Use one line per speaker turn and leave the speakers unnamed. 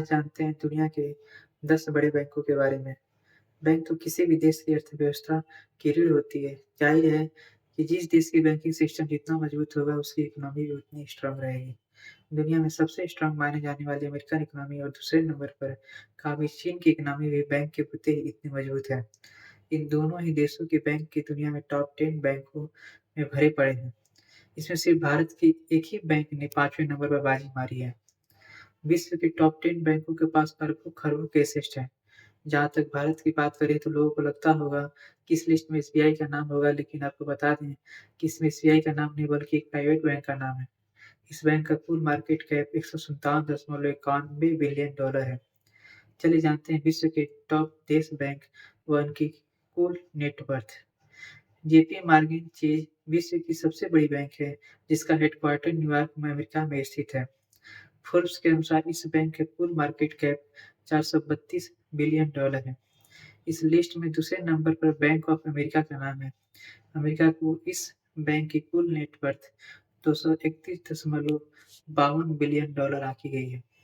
जानते हैं दुनिया के 10 बड़े बैंकों के बारे में। बैंक तो किसी भी देश की अर्थव्यवस्था की रीढ़ होती है। जाहिर है कि जिस देश की बैंकिंग सिस्टम जितना मजबूत होगा, उसकी इकोनॉमी भी उतनी स्ट्रॉन्ग रहेगी। दुनिया में सबसे स्ट्रॉन्ग माने जाने वाली अमेरिकन इकोनॉमी और दूसरे नंबर पर काफ़ी चीन की इकोनॉमी भी बैंक के प्रति इतनी मजबूत है। इन दोनों ही देशों के बैंक की दुनिया में टॉप 10 बैंकों में भरे पड़े हैं। इसमें सिर्फ भारत की एक ही बैंक ने 5वें नंबर पर बाजी मारी है। विश्व के टॉप 10 बैंकों के पास अरबों-खरबों के एसेट्स हैं। जहाँ तक भारत की बात करें तो लोगों को लगता होगा कि इस लिस्ट में एसबीआई का नाम होगा, लेकिन आपको बता दें कि इसमें एसबीआई का नाम नहीं बल्कि एक प्राइवेट बैंक का नाम है। इस बैंक का कुल मार्केट कैप 157.91 बिलियन डॉलर है। चलिए जानते हैं विश्व के टॉप 10 बैंक व उनकी कुल net worth. JP Morgan chase विश्व की सबसे बड़ी बैंक है, जिसका हेडक्वार्टर न्यूयॉर्क में अमेरिका में स्थित है। फोर्ब्स के अनुसार इस बैंक का कुल मार्केट कैप 432 बिलियन डॉलर है। इस लिस्ट में दूसरे नंबर पर बैंक ऑफ अमेरिका का नाम है। अमेरिका को इस बैंक की कुल नेट वर्थ 231.52 बिलियन डॉलर आंकी गई है।